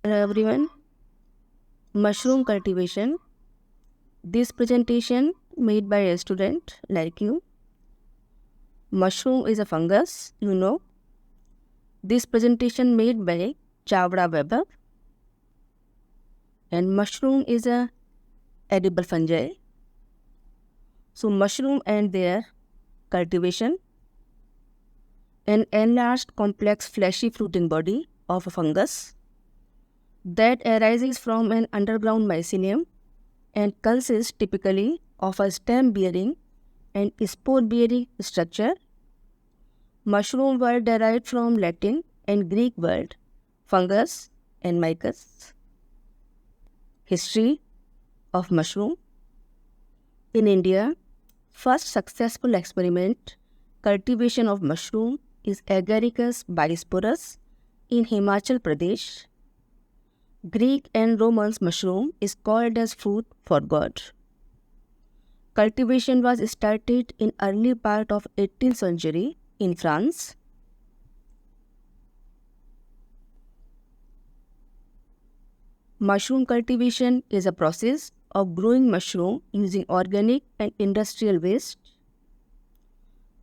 Hello everyone, mushroom cultivation. This presentation made by a student like you. Mushroom is a fungus, you know. This presentation made by Chavda Weber. And mushroom is a edible fungi. So mushroom and their cultivation. An enlarged complex fleshy fruiting body of a fungus that arises from an underground mycelium and consists typically of a stem-bearing and spore-bearing structure. Mushroom word derived from Latin and Greek word fungus and mycus. History of mushroom. In India, first successful experiment cultivation of mushroom is Agaricus bisporus in Himachal Pradesh. Greek and Romans mushroom is called as food for God. Cultivation was started in early part of 18th century in France. Mushroom cultivation is a process of growing mushroom using organic and industrial waste.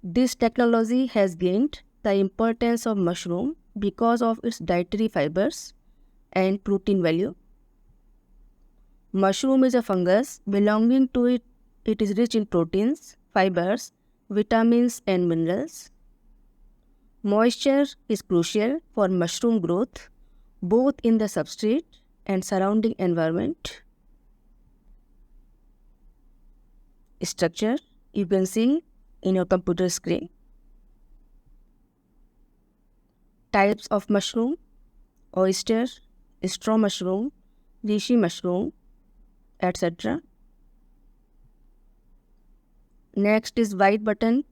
This technology has gained the importance of mushroom because of its dietary fibers and protein value. Mushroom is a fungus belonging to it. It is rich in proteins, fibers, vitamins and minerals. Moisture is crucial for mushroom growth both in the substrate and surrounding environment. Structure you can see in your computer screen. Types of mushroom: oyster, straw mushroom, reishi mushroom, etc. Next is white button,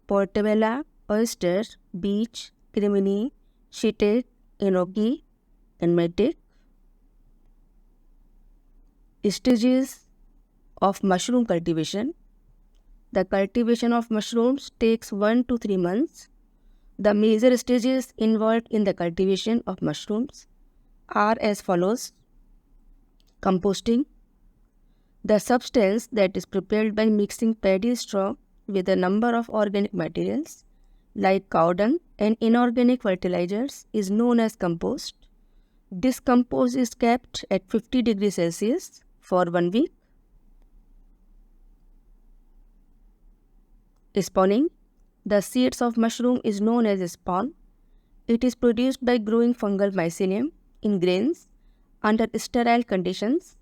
portobello, oyster, beech, crimini, shiitake, enoki, and metic. Stages of mushroom cultivation. The cultivation of mushrooms takes 1 to 3 months. The major stages involved in the cultivation of mushrooms are as follows. Composting. The substance that is prepared by mixing paddy straw with a number of organic materials like cow dung and inorganic fertilizers is known as compost. This compost is kept at 50 degrees Celsius for 1 week. Spawning. The seeds of mushroom is known as spawn. It is produced by growing fungal mycelium in grains under sterile conditions.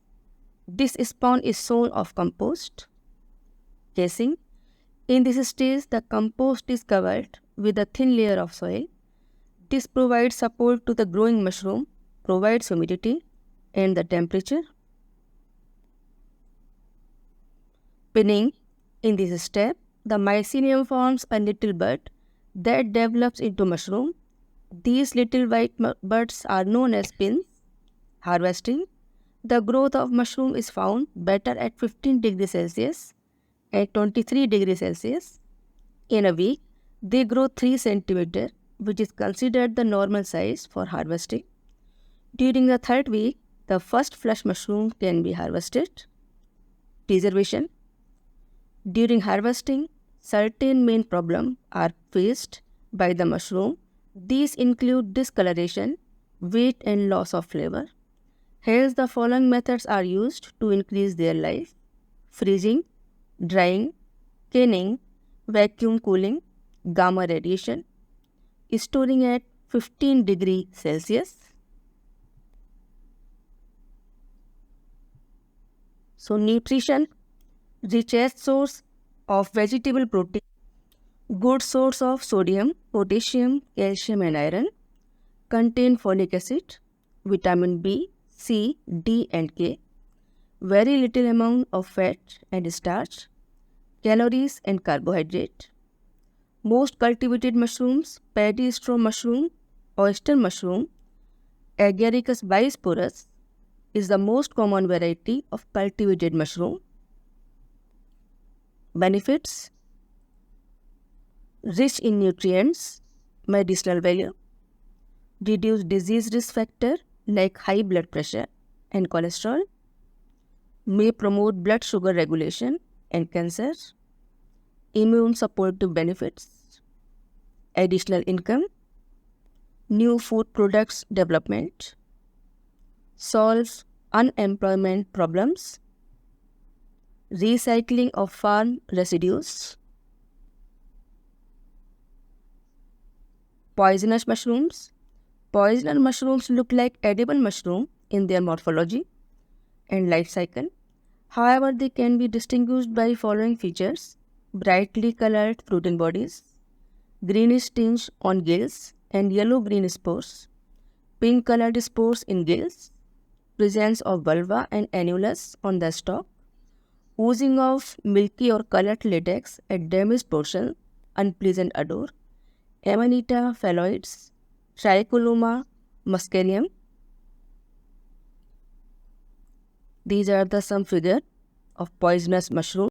This spawn is sown of compost. Casing. In this stage, the compost is covered with a thin layer of soil. This provides support to the growing mushroom, provides humidity and the temperature. Pinning. In this step, the mycelium forms a little bud that develops into mushroom. These little white buds are known as pins. Harvesting. The growth of mushroom is found better at 15 degrees Celsius at 23 degrees Celsius. In a week, they grow 3 cm, which is considered the normal size for harvesting. During the third week, the first flush mushroom can be harvested. Preservation. During harvesting, certain main problems are faced by the mushroom. These include discoloration, weight and loss of flavor. Hence, the following methods are used to increase their life: freezing, drying, canning, vacuum cooling, gamma radiation, storing at 15 degrees Celsius. So, nutrition: richest source of vegetable protein, good source of sodium, potassium, calcium and iron, contain folic acid, vitamin B, C, D and K, very little amount of fat and starch, calories and carbohydrate. Most cultivated mushrooms, paddy straw mushroom, oyster mushroom, Agaricus bisporus is the most common variety of cultivated mushroom. Benefits: rich in nutrients, medicinal value, reduce disease risk factor like high blood pressure and cholesterol, may promote blood sugar regulation and cancer, immune supportive benefits, additional income, new food products development, solve unemployment problems, recycling of farm residues, poisonous mushrooms. Poisonous mushrooms look like edible mushroom in their morphology and life cycle. However, they can be distinguished by following features: brightly colored fruiting bodies, greenish tinge on gills and yellow-green spores, pink-colored spores in gills, presence of vulva and annulus on the stalk, oozing of milky or colored latex at damaged portion, unpleasant odor, Amanita phalloides, Trichoderma muscarium. These are the some figure of poisonous mushroom.